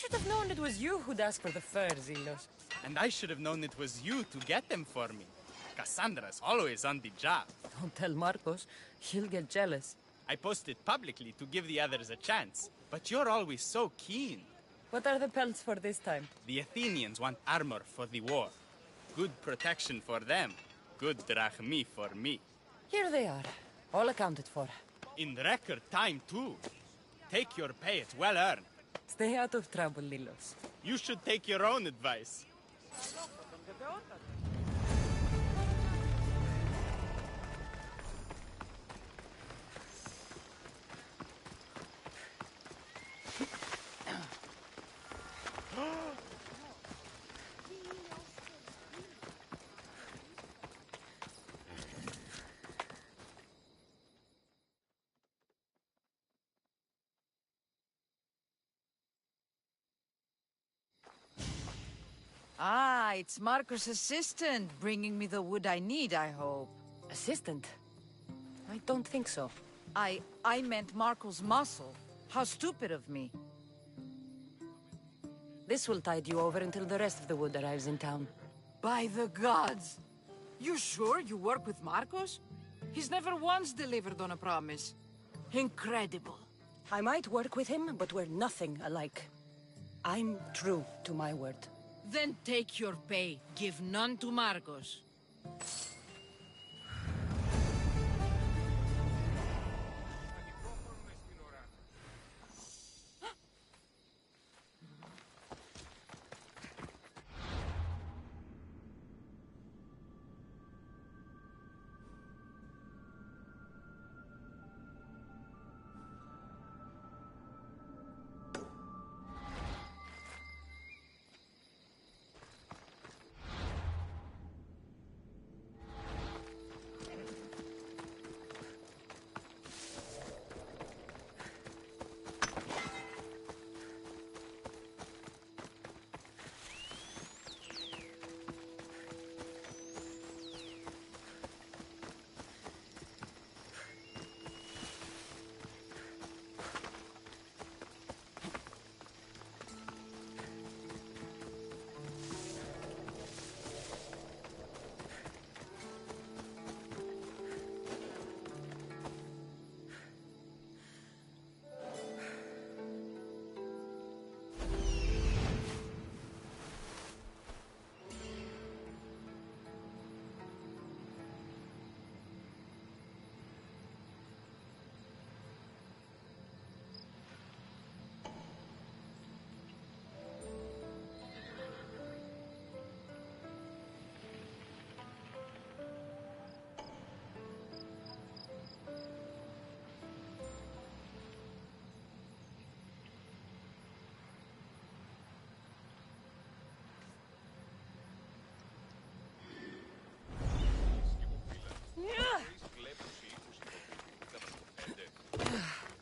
should have known it was you who'd ask for the fur, Zilos. And I should have known it was you to get them for me. Cassandra's always on the job. Don't tell Marcos. He'll get jealous. I posted publicly to give the others a chance, but you're always so keen. What are the pelts for this time? The Athenians want armor for the war. Good protection for them. Good drachmi for me. Here they are. All accounted for. In record time, too. Take your pay, it's well earned. Stay out of trouble, Lilos. You should take your own advice. Ah, it's Marco's assistant, bringing me the wood I need, I hope. Assistant? I don't think so. I meant Marco's muscle. How stupid of me. This will tide you over until the rest of the wood arrives in town. By the gods! You sure you work with Marcos? He's never once delivered on a promise. Incredible. I might work with him, but we're nothing alike. I'm true to my word. Then take your pay. Give none to Marcos.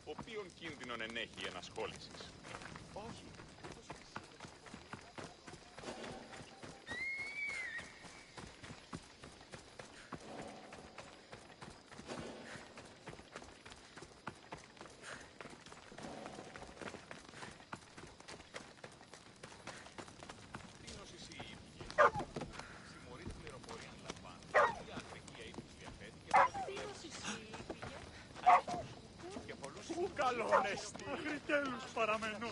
Οποίον κίνδυνον ενέχει η ενασχόλησης. Όχι. Καλόν εστι, μέχρι τέλους παραμένω.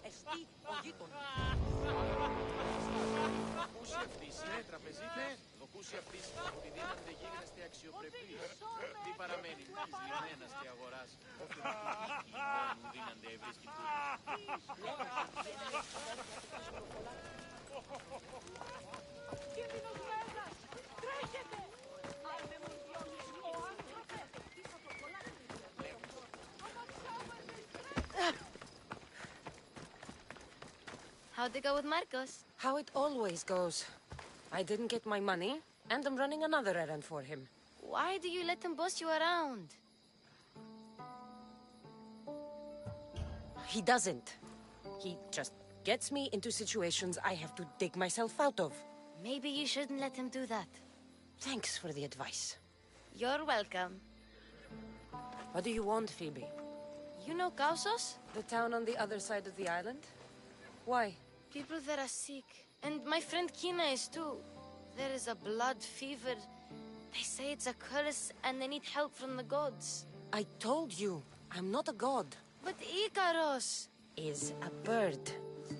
Εστί ο γείτονα. Πού σε αυτής, τραπεζίτε, Ακούσει επίσημα ότι δίνονται γίγνεσθε αξιοπρεπείς. Τι παραμένει της λιμένας και αγοράς, όχι μόνο δίνονται ευρίσκει τούτο. Κίνδυνος μέγας! Τρέχετε! Αν με μοντιώνεις ο άνθρωπε! Πίσω από πολλά How'd it go with Marcos? How it always goes. I didn't get my money, and I'm running another errand for him. Why do you let him boss you around? He doesn't. He just gets me into situations I have to dig myself out of. Maybe you shouldn't let him do that. Thanks for the advice. You're welcome. What do you want, Phoebe? You know Kausos? The town on the other side of the island? Why? People there are sick. And my friend Kina is too. There is a blood fever. They say it's a curse and they need help from the gods. I told you, I'm not a god. But Ikaros Is a bird.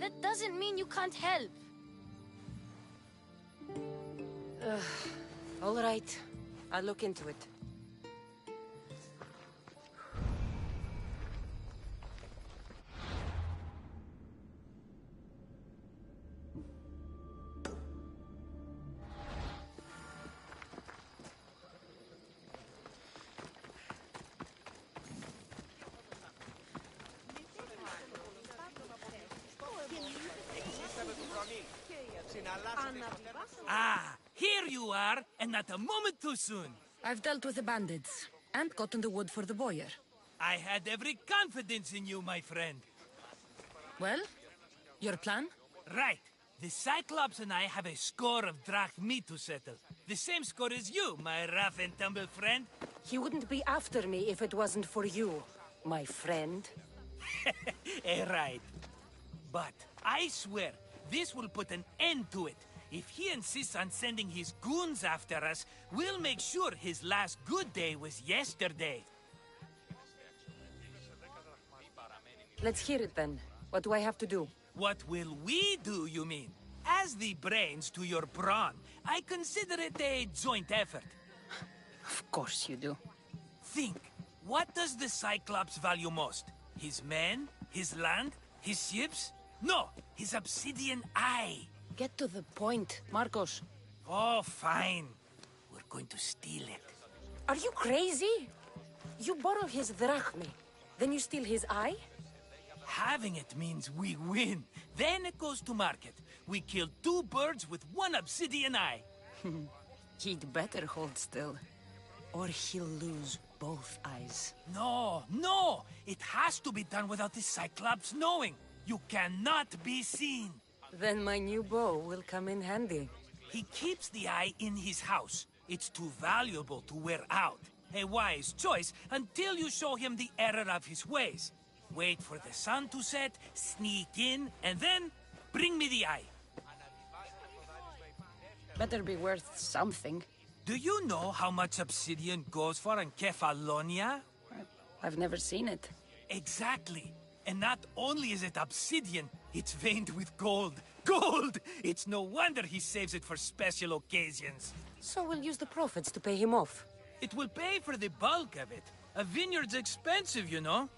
that doesn't mean you can't help. All right. I'll look into it. Ah, here you are, and not a moment too soon. I've dealt with the bandits and gotten the wood for the boiler. I had every confidence in you, my friend. Well, your plan? Right. The Cyclops and I have a score of drachmi to settle. The same score as you, my rough and tumble friend. He wouldn't be after me if it wasn't for you, my friend. Right. But I swear, this will put an end to it. If he insists on sending his goons after us, we'll make sure his last good day was yesterday. Let's hear it then. What do I have to do? What will we do, you mean? As the brains to your brawn, I consider it a joint effort. Of course you do. Think, what does the Cyclops value most? His men? His land? His ships? No, his obsidian eye. Get to the point, Marcos. Oh, fine. We're going to steal it. Are you crazy? You borrow his drachmi, then you steal his eye? Having it means we win. Then it goes to market. We kill two birds with one obsidian eye. He'd better hold still, or he'll lose both eyes. No, no! It has to be done without the Cyclops knowing. You cannot be seen. Then my new bow will come in handy. He keeps the eye in his house. It's too valuable to wear out. A wise choice until you show him the error of his ways. Wait for the sun to set, sneak in, and then bring me the eye. Better be worth something. Do you know how much obsidian goes for in Kefalonia? I've never seen it. Exactly. And not only is it obsidian, it's veined with gold. Gold! It's no wonder he saves it for special occasions. So we'll use the profits to pay him off. It will pay for the bulk of it. A vineyard's expensive, you know.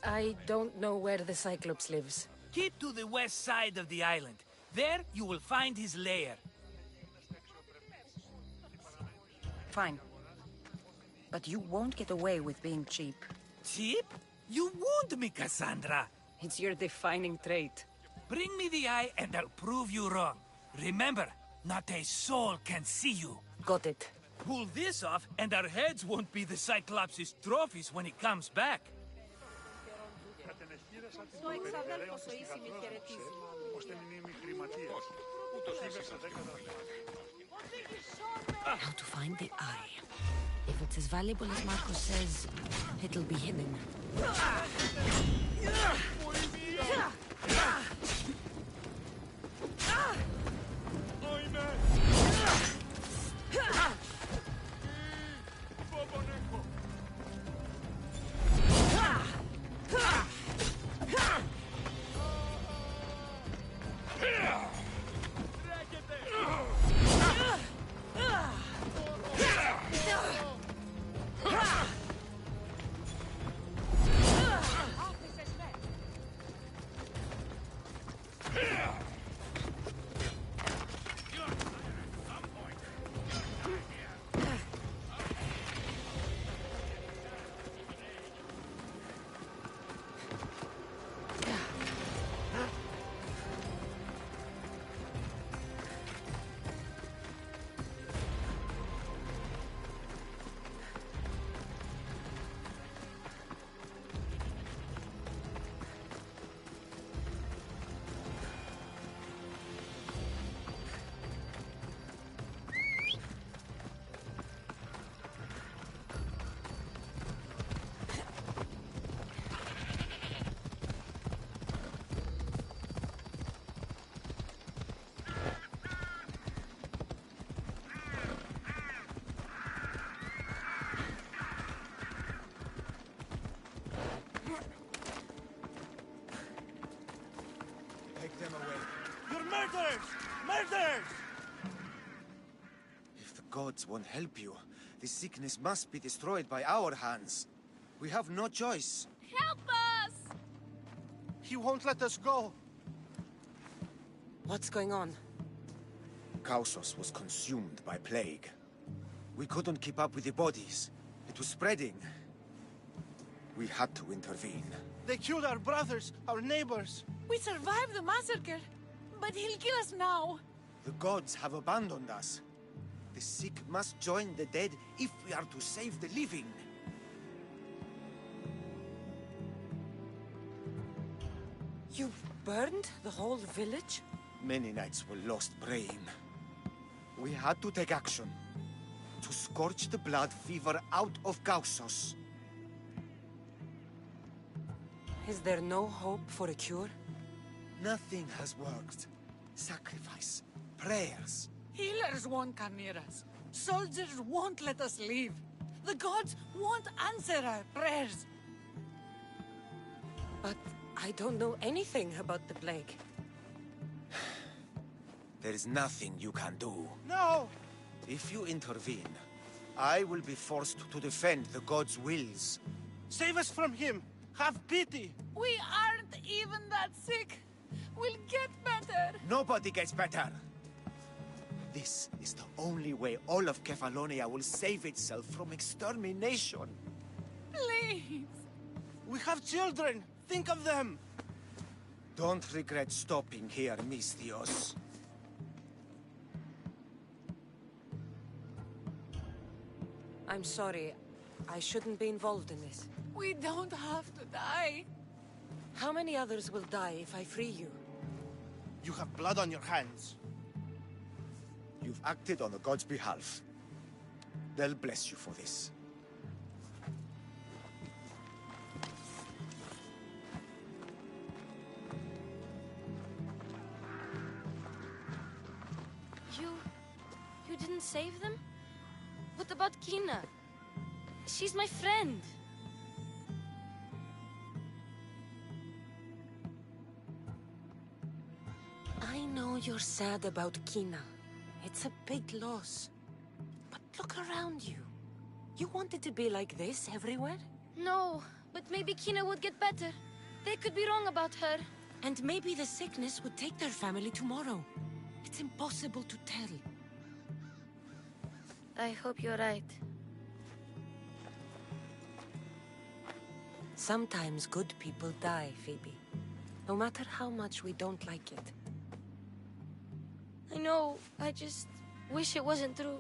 I don't know where the Cyclops lives. Keep to the west side of the island. There, you will find his lair. Fine. But you won't get away with being cheap. Cheap? You wound me, Cassandra. It's your defining trait. Bring me the eye and I'll prove you wrong. Remember, not a soul can see you. Got it. Pull this off and our heads won't be the Cyclops' trophies when he comes back. Στο εξαδέλφωσο ήσιμη χαιρετίζει. Ώστε μνήμη χρηματίας. How to find the eye. If it's as valuable as Marcos says, it'll be hidden. Murders! If the gods won't help you, the sickness must be destroyed by our hands. We have no choice. Help us! He won't let us go. What's going on? Kausos was consumed by plague. We couldn't keep up with the bodies. It was spreading. We had to intervene. They killed our brothers, our neighbors. We survived the massacre, but he'll kill us now. The gods have abandoned us. The sick must join the dead if we are to save the living. You burned the whole village? Many nights were lost praying. We had to take action. To scorch the blood fever out of Kausos. Is there no hope for a cure? Nothing has worked. Sacrifice, prayers. Healers won't come near us. Soldiers won't let us leave. The gods won't answer our prayers. But I don't know anything about the plague. There is nothing you can do. No! If you intervene, I will be forced to defend the gods' wills. Save us from him! Have pity! We aren't even that sick. We'll get better. Nobody gets better. This is the only way all of Kefalonia will save itself from extermination. Please. We have children! Think of them! Don't regret stopping here, Mistios. I'm sorry. I shouldn't be involved in this. We don't have to die. How many others will die if I free you? You have blood on your hands. You've acted on the gods' behalf. They'll bless you for this. You didn't save them? What about Kina? She's my friend. I know you're sad about Kina. It's a big loss. But look around you. You want it to be like this everywhere? No, but maybe Kina would get better. They could be wrong about her. And maybe the sickness would take their family tomorrow. It's impossible to tell. I hope you're right. Sometimes good people die, Phoebe. No matter how much we don't like it. I know, I just wish it wasn't true.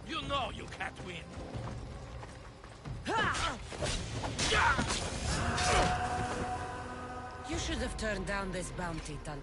You know you can't win. You should have turned down this bounty, Tal.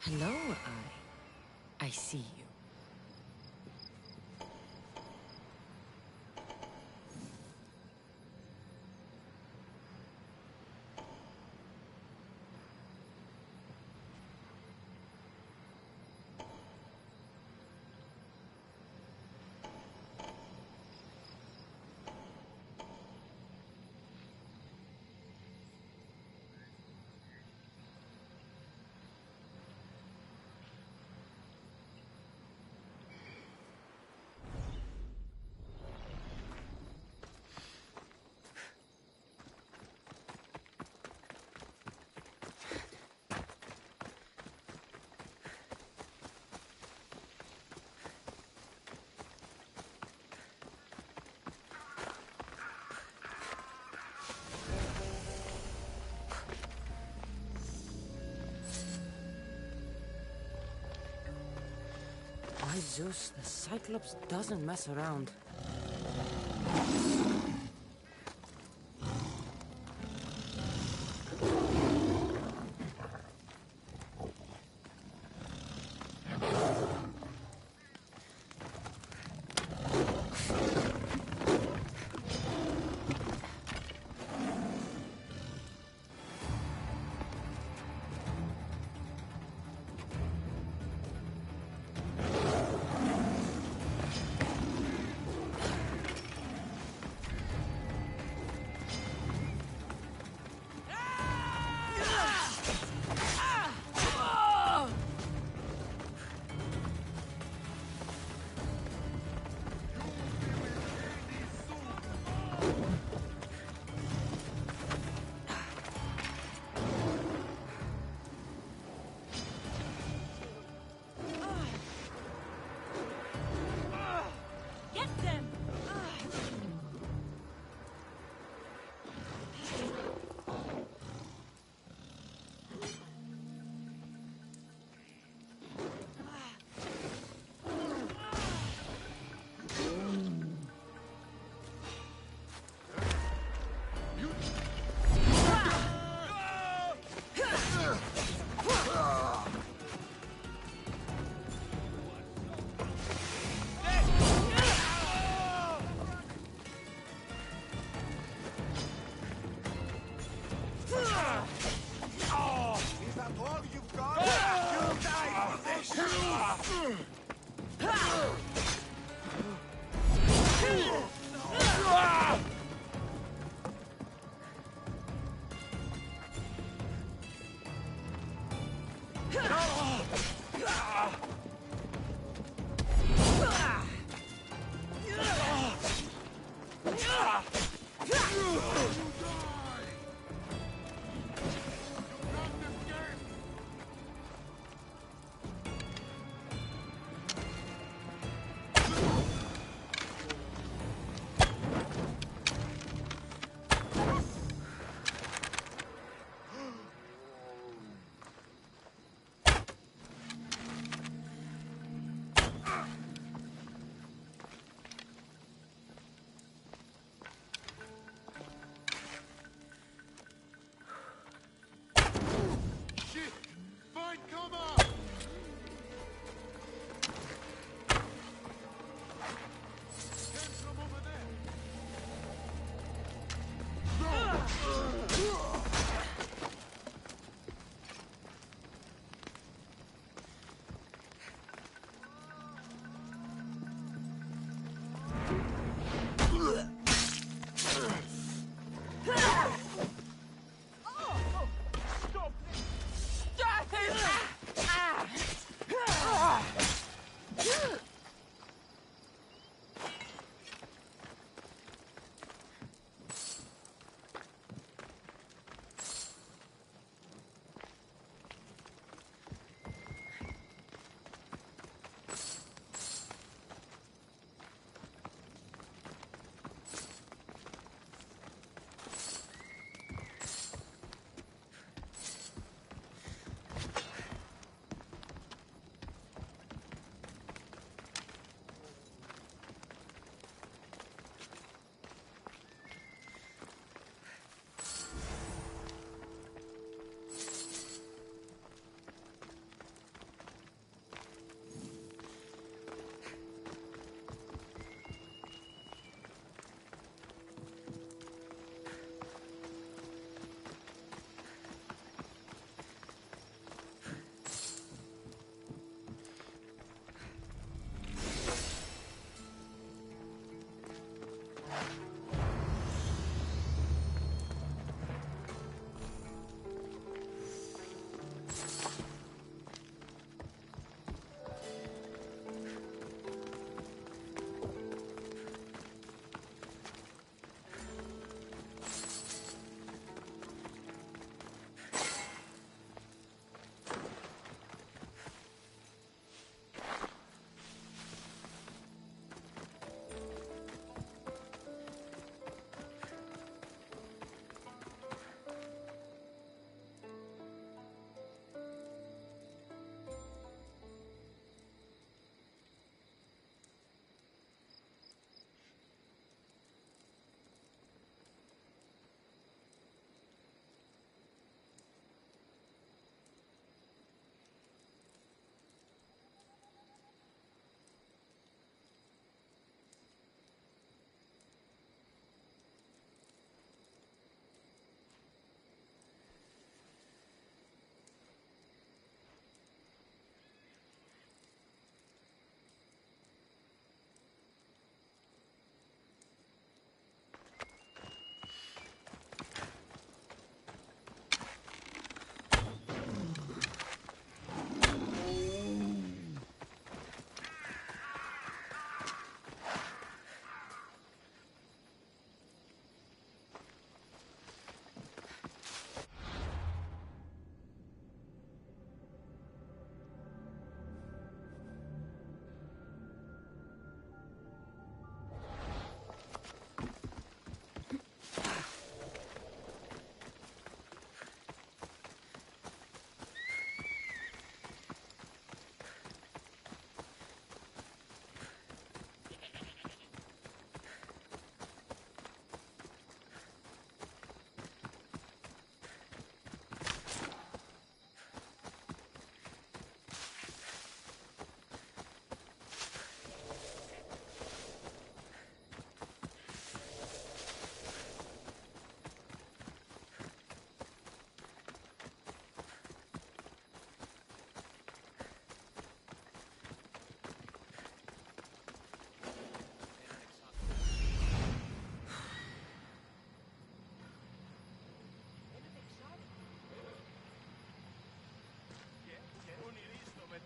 Hello, I see you. By Zeus, the Cyclops doesn't mess around.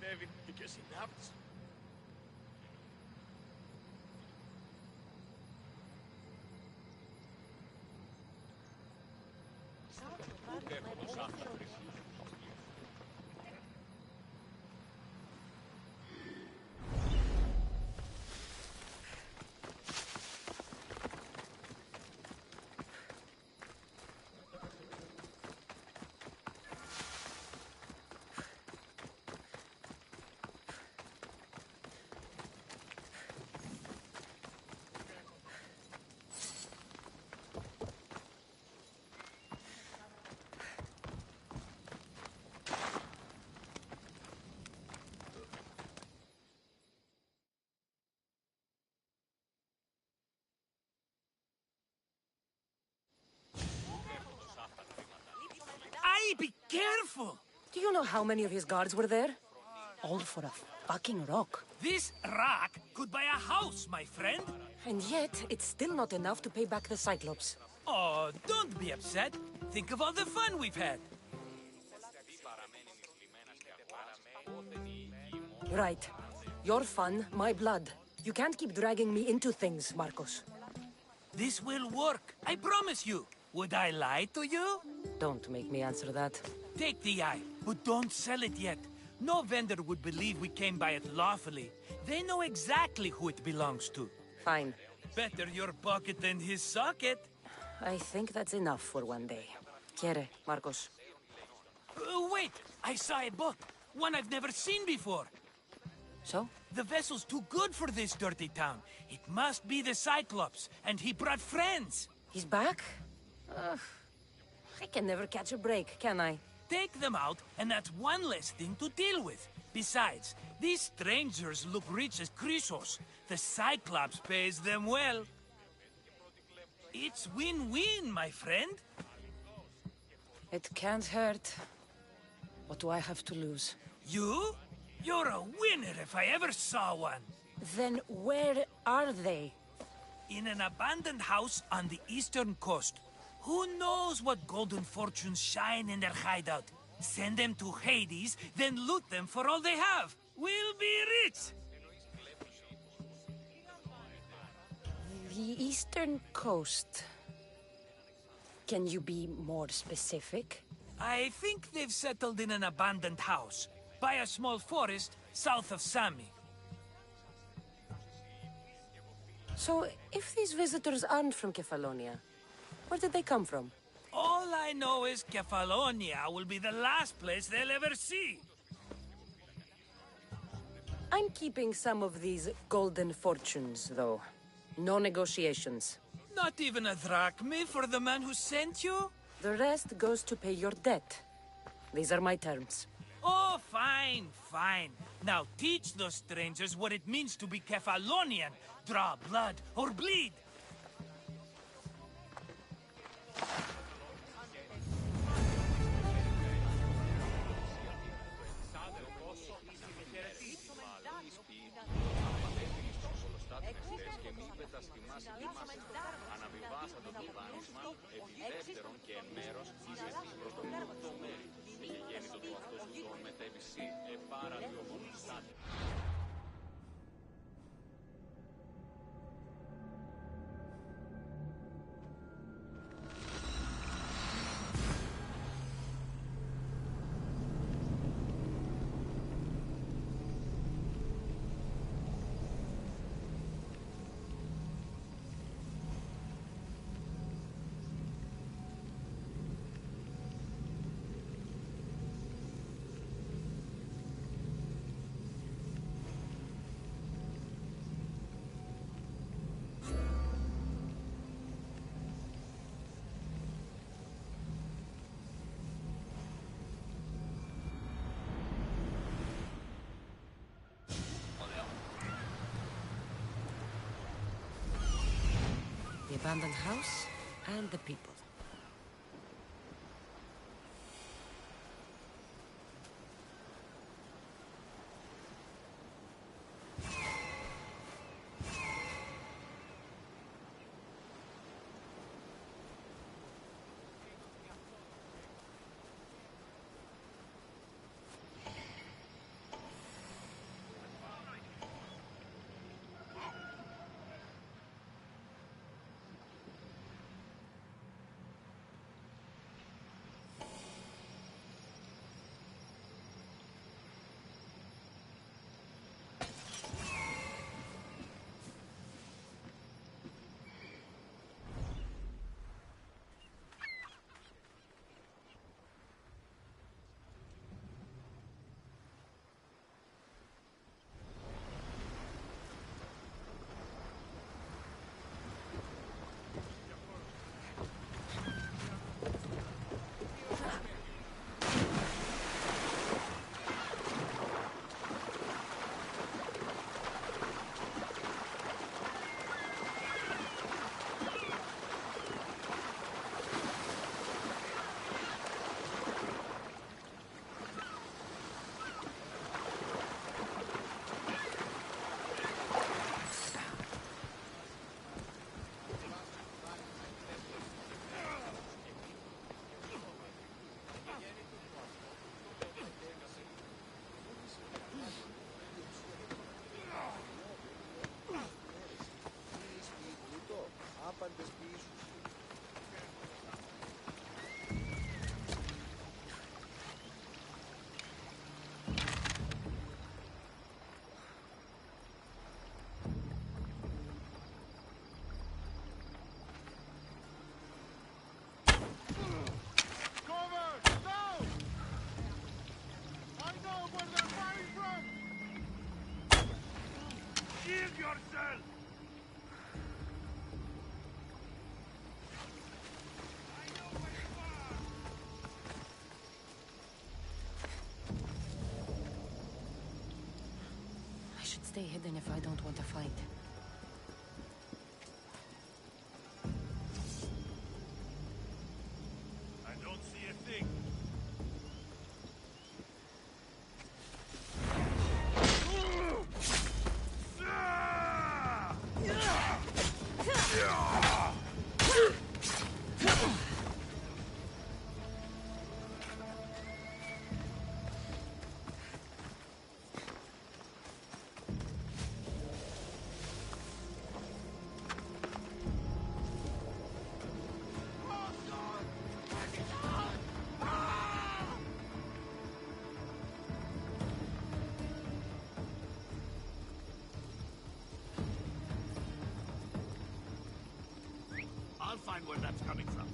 κατέβει και συνάψει. Aye, be careful! Do you know how many of his guards were there? All for a fucking rock. This rock could buy a house, my friend. And yet, it's still not enough to pay back the Cyclops. Oh, don't be upset. Think of all the fun we've had. Right. Your fun, my blood. You can't keep dragging me into things, Marcos. This will work, I promise you. Would I lie to you? Don't make me answer that. Take the eye, but don't sell it yet. No vendor would believe we came by it lawfully. They know exactly who it belongs to. Fine. Better your pocket than his socket. I think that's enough for one day. Quiere, Marcos. Wait! I saw a boat. One I've never seen before. So? The vessel's too good for this dirty town. It must be the Cyclops, and he brought friends. He's back? I can never catch a break, can I? Take them out, and that's one less thing to deal with. Besides, these strangers look rich as Chrysos. The Cyclops pays them well. It's win-win, my friend. It can't hurt. What do I have to lose? You? You're a winner if I ever saw one. Then where are they? In an abandoned house on the eastern coast. Who knows what golden fortunes shine in their hideout? Send them to Hades, then loot them for all they have. We'll be rich! The eastern coast. Can you be more specific? I think they've settled in an abandoned house, by a small forest south of Sami. So, if these visitors aren't from Kefalonia, where did they come from? All I know is Kefalonia will be the last place they'll ever see. I'm keeping some of these golden fortunes, though. No negotiations. Not even a drachme for the man who sent you? The rest goes to pay your debt. These are my terms. Oh, fine, fine. Now teach those strangers what it means to be Kefalonian. Draw blood or bleed. Αναβιβάσατε το δάνεισμα επί δεύτερον και εν μέρος ηγετή προς το πρώτο μέρη. Και γέννητο του αυτός του τον μετέβηση επάρα διοβολιστάτε. The abandoned house and the people. Kill yourself! I should stay hidden if I don't want to fight. I don't see a thing. I'll find where that's coming from.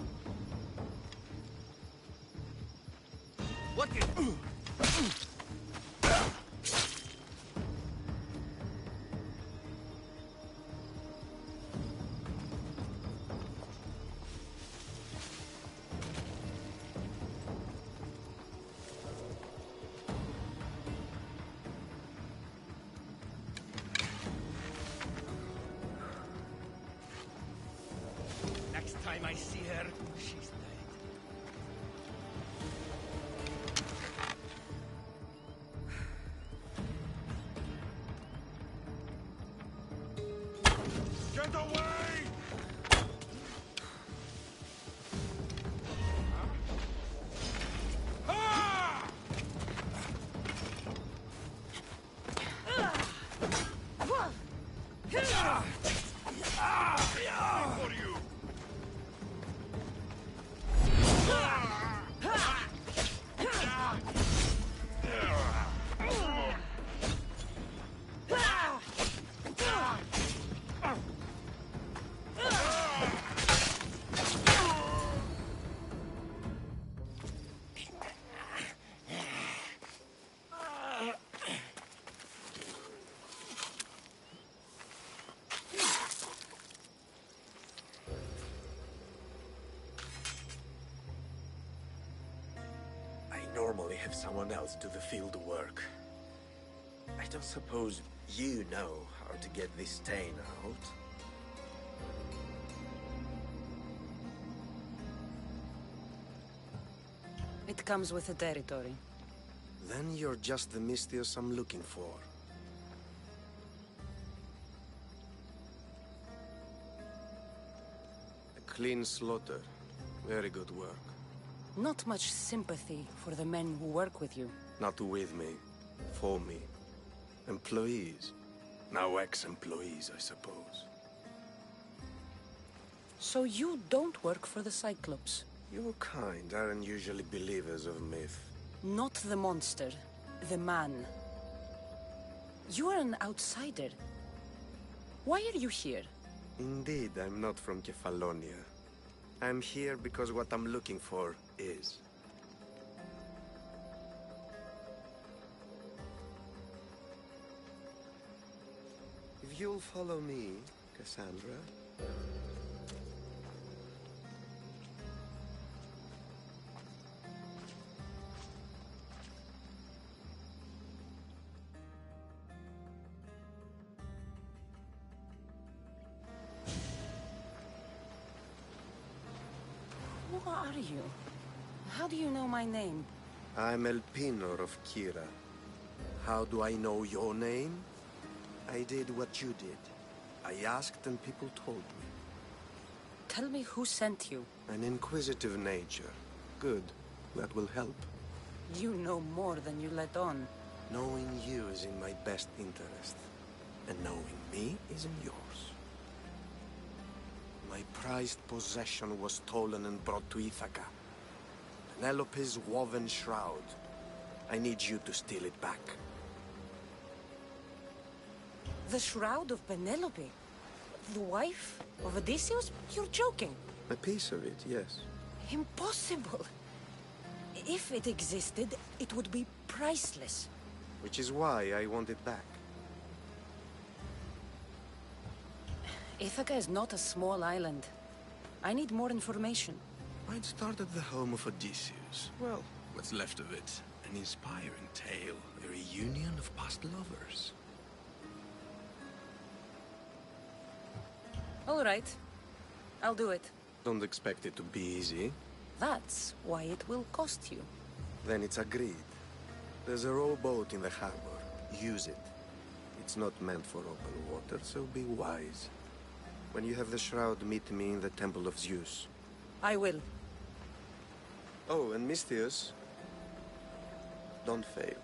What the... Next time I see her, she's dead. Get away! For you! I normally have someone else do the field work. I don't suppose you know how to get this stain out? It comes with the territory. Then you're just the Mystios I'm looking for. A clean slaughter. Very good work. Not much sympathy for the men who work with you. Not with me. For me. Employees. Now ex-employees, I suppose. So you don't work for the Cyclops? Your kind aren't usually believers of myth. Not the monster. The man. You are an outsider. Why are you here? Indeed, I'm not from Kefalonia. I'm here because what I'm looking for is. If you'll follow me, Cassandra... Who are you? How do you know my name? I'm Elpinor of Kira. How do I know your name? I did what you did. I asked and people told me. Tell me who sent you. An inquisitive nature. Good. That will help. You know more than you let on. Knowing you is in my best interest. And knowing me is in yours. My prized possession was stolen and brought to Ithaca. Penelope's woven shroud. I need you to steal it back. The shroud of Penelope? The wife of Odysseus? You're joking. A piece of it, yes. Impossible. If it existed, it would be priceless. Which is why I want it back. Ithaca is not a small island. I need more information. I'd start at the home of Odysseus. Well, what's left of it. An inspiring tale, a reunion of past lovers. All right. I'll do it. Don't expect it to be easy. That's why it will cost you. Then it's agreed. There's a rowboat in the harbor. Use it. It's not meant for open water, so be wise. When you have the shroud, meet me in the Temple of Zeus. I will. Oh, and Misthios, don't fail.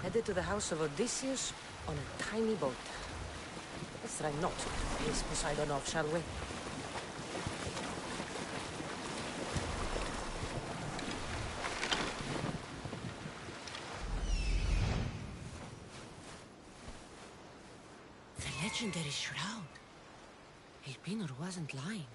Headed to the house of Odysseus on a tiny boat. Let's try not to piss Poseidon off, shall we? The legendary shroud. Elpinor wasn't lying.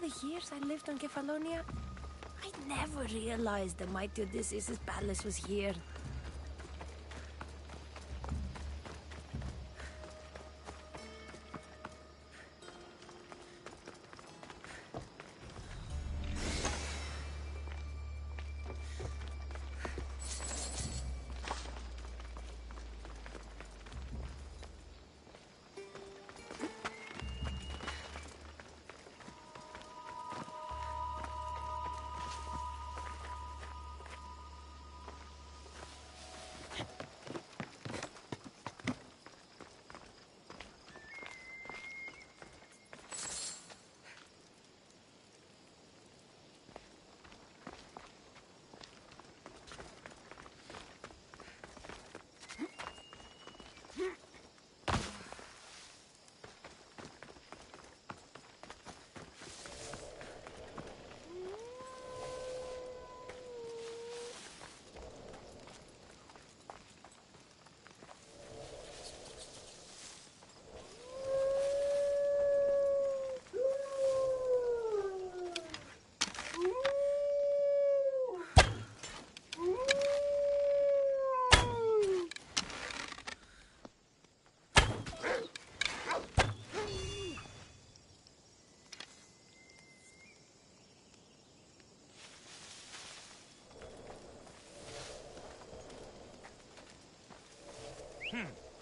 the years I lived on Kefalonia, I never realized the mighty Odysseus' palace was here.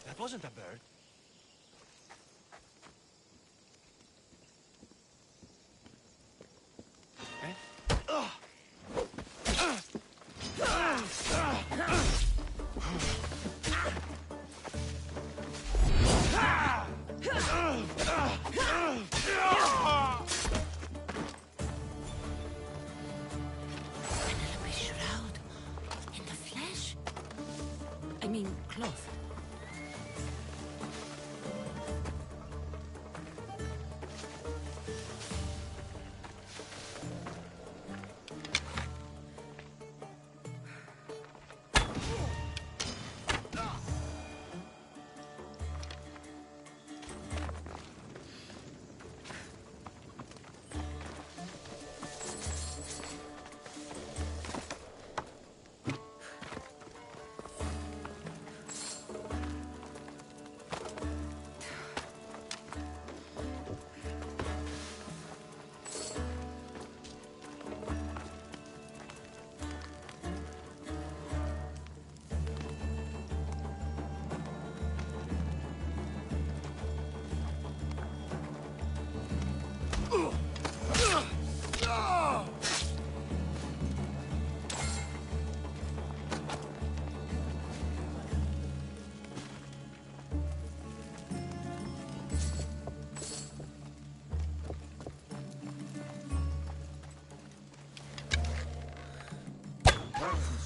That wasn't a bird. Penelope's shroud. In the flesh? I mean, cloth.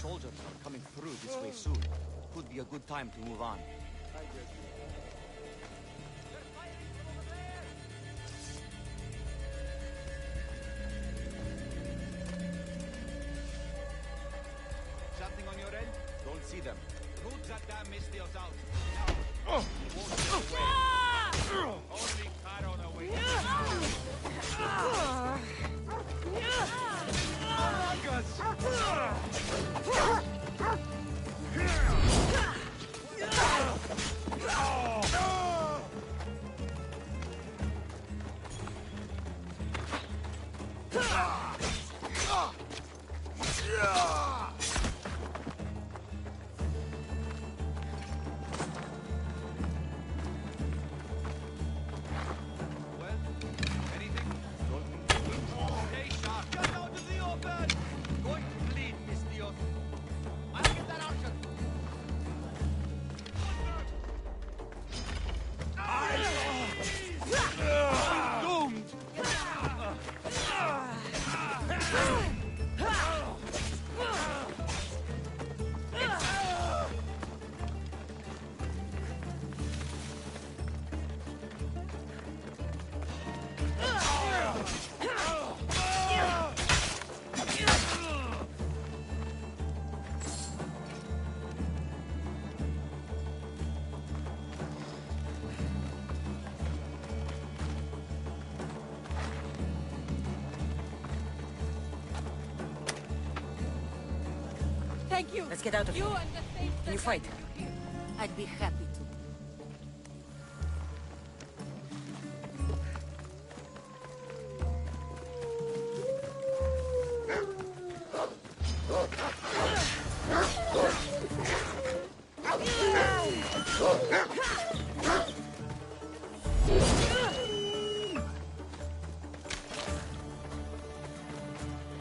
Soldiers are coming through this way soon. Could be a good time to move on. Something on your end? Don't see them. Root that damn Mystios out. Now. It won't get away. Only Charon awaits. Stay sharp. Get out to the open! Going to bleed, Miss Thank you. Let's get out of You here. and the thing Can you that fight? I'd be happy to.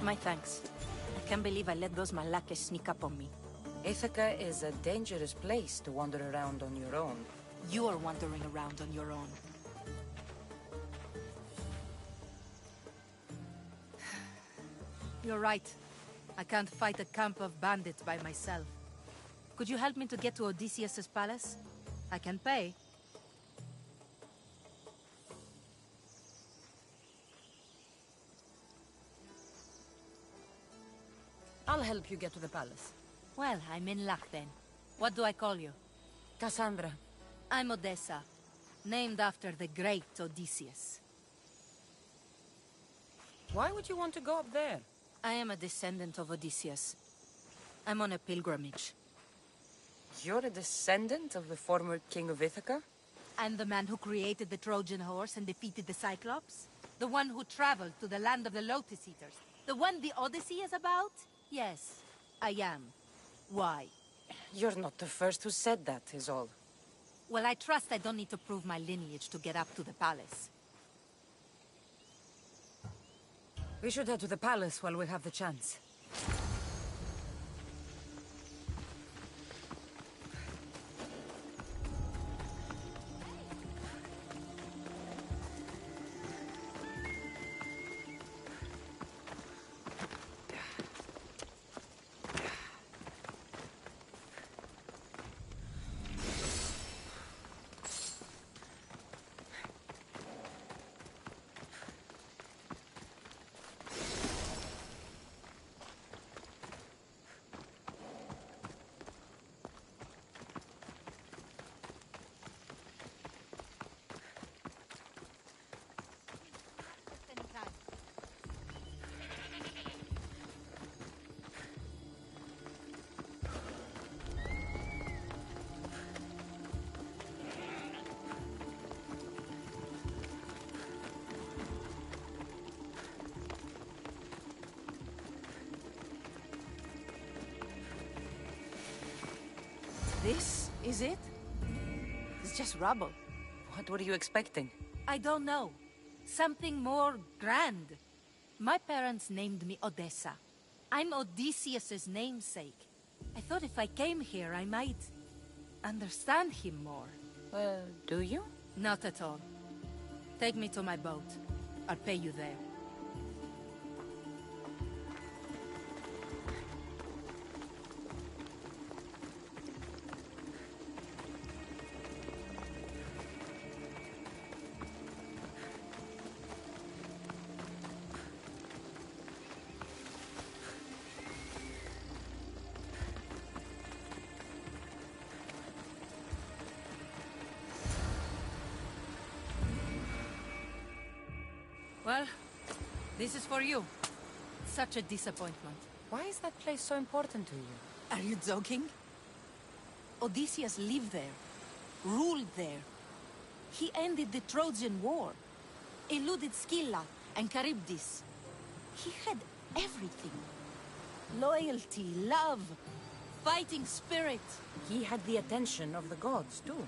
My thanks. I can't believe I let those Malakas sneak up on me. Ithaca is a dangerous place to wander around on your own. You're wandering around on your own. You're right. I can't fight a camp of bandits by myself. Could you help me to get to Odysseus's palace? I can pay. I'll help you get to the palace. Well, I'm in luck then. What do I call you? Cassandra. I'm Odessa, named after the great Odysseus. Why would you want to go up there? I am a descendant of Odysseus. I'm on a pilgrimage. You're a descendant of the former king of Ithaca? I'm the man who created the Trojan horse and defeated the Cyclops? The one who traveled to the land of the Lotus Eaters? The one the Odyssey is about? Yes, I am. Why? You're not the first who said that, is all. Well, I trust I don't need to prove my lineage to get up to the palace. We should head to the palace while we have the chance. This is it? It's just rubble. What were you expecting? I don't know. Something more grand. My parents named me Odessa. I'm Odysseus's namesake. I thought if I came here, I might understand him more. Well, do you? Not at all. Take me to my boat. I'll pay you there. Well, this is for you. Such a disappointment. Why is that place so important to you? Are you joking? Odysseus lived there, ruled there. He ended the Trojan War, eluded Scylla and Charybdis. He had everything. Loyalty, love, fighting spirit. He had the attention of the gods, too.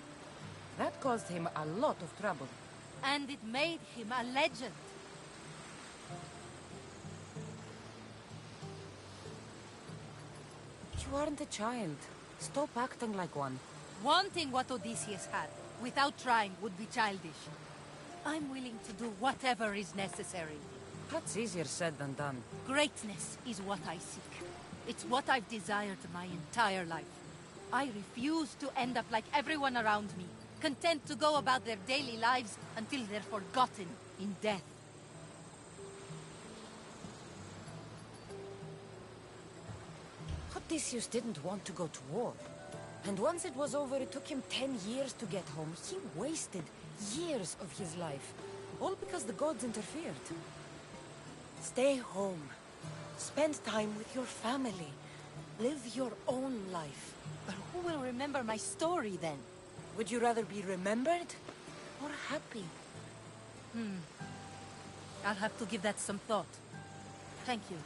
That caused him a lot of trouble. And it made him a legend. You aren't a child. Stop acting like one. Wanting what Odysseus had, without trying, would be childish. I'm willing to do whatever is necessary. That's easier said than done. Greatness is what I seek. It's what I've desired my entire life. I refuse to end up like everyone around me, content to go about their daily lives until they're forgotten in death. Odysseus didn't want to go to war. And once it was over, it took him 10 years to get home. He wasted years of his life. All because the gods interfered. Stay home. Spend time with your family. Live your own life. But who will remember my story then? Would you rather be remembered or happy? I'll have to give that some thought. Thank you.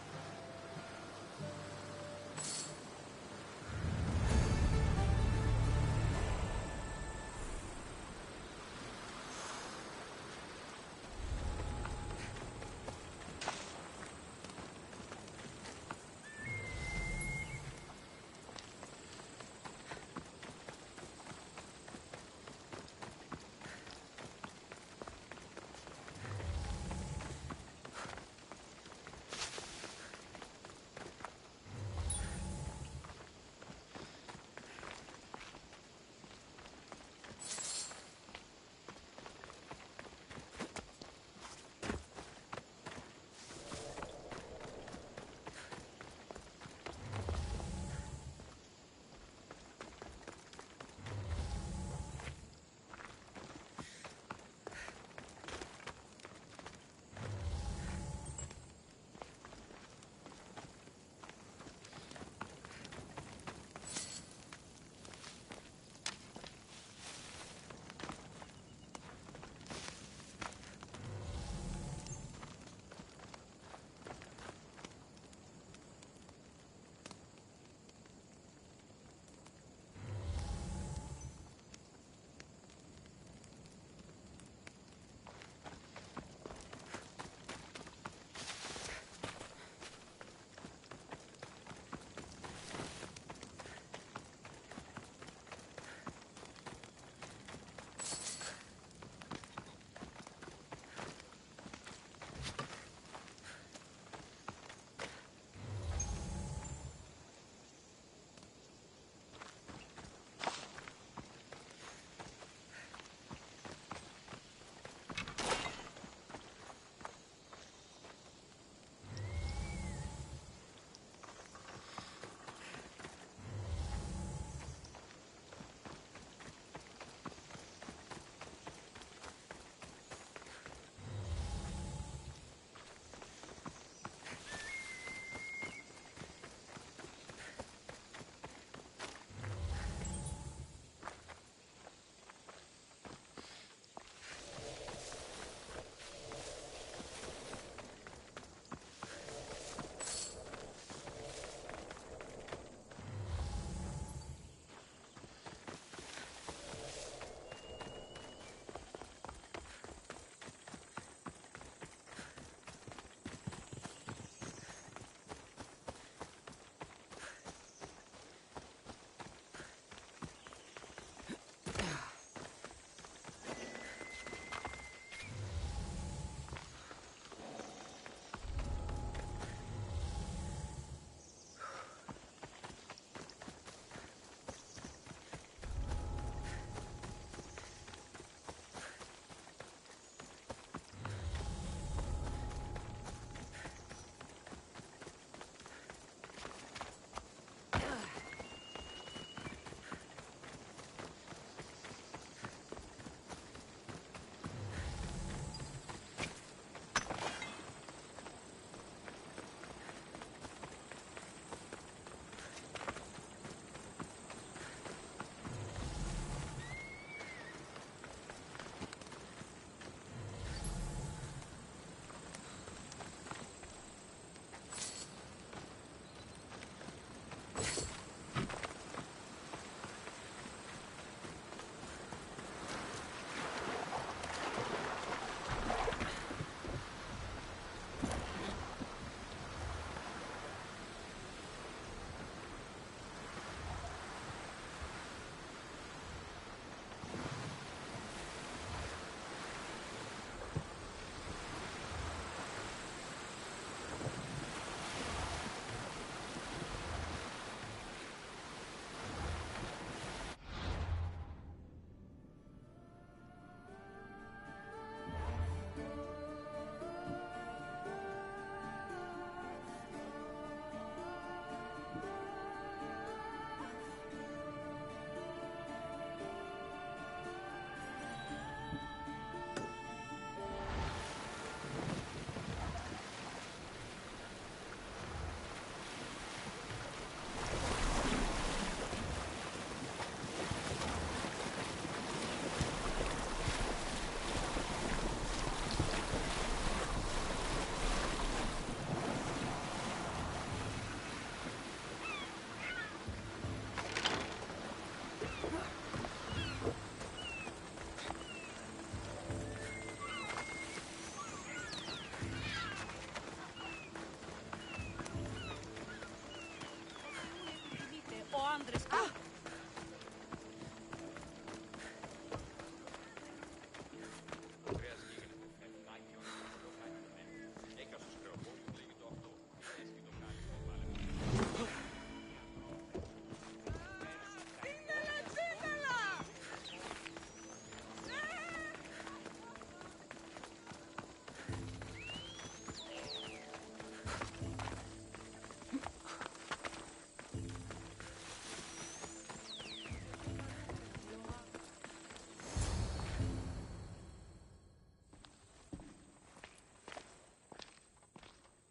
άντρες. Α!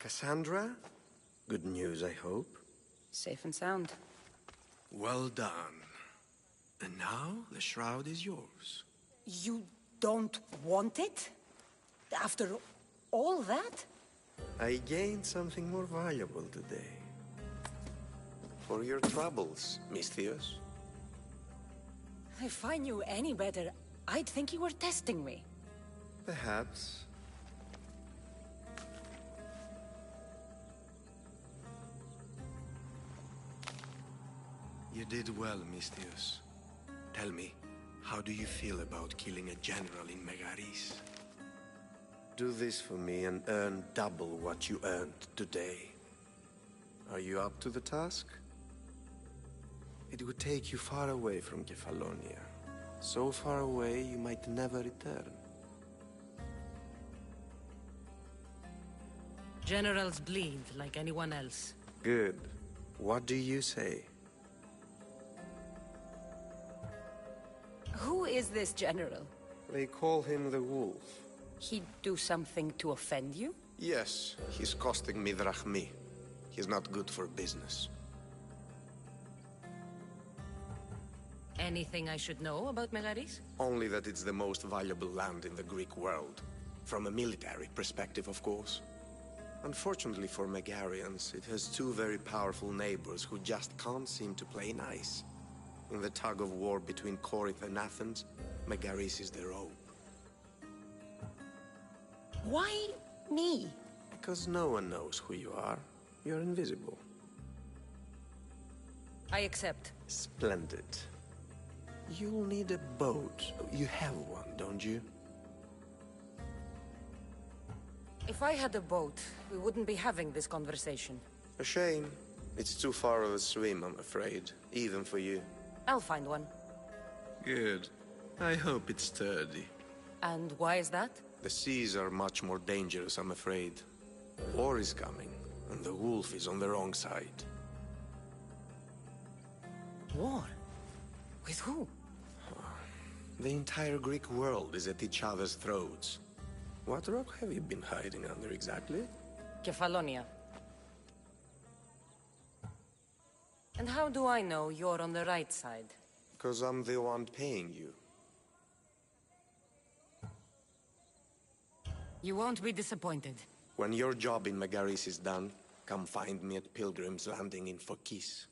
Cassandra? Good news, I hope. Safe and sound. Well done. And now, the shroud is yours. You don't want it? After all that? I gained something more valuable today. For your troubles, Misthios. If I knew any better, I'd think you were testing me. Perhaps. You did well, Misthios. Tell me, how do you feel about killing a general in Megaris? Do this for me and earn double what you earned today. Are you up to the task? It would take you far away from Kefalonia. So far away you might never return. Generals bleed like anyone else. Good. What do you say? Who is this general? They call him the Wolf. He'd do something to offend you? Yes, he's costing me drachmi. He's not good for business. Anything I should know about Megaris? Only that it's the most valuable land in the Greek world. From a military perspective, of course. Unfortunately for Megarians, it has two very powerful neighbors who just can't seem to play nice. In the tug-of-war between Corinth and Athens, Megaris is their hope. Why me? Because no one knows who you are. You're invisible. I accept. Splendid. You'll need a boat. You have one, don't you? If I had a boat, we wouldn't be having this conversation. A shame. It's too far of a swim, I'm afraid. Even for you. I'll find one. Good. I hope it's sturdy. And why is that? The seas are much more dangerous, I'm afraid. War is coming, and the wolf is on the wrong side. War? With who? The entire Greek world is at each other's throats. What rock have you been hiding under exactly? Kefalonia. And how do I know you're on the right side? Because I'm the one paying you. You won't be disappointed. When your job in Megaris is done, come find me at Pilgrim's Landing in Phokis.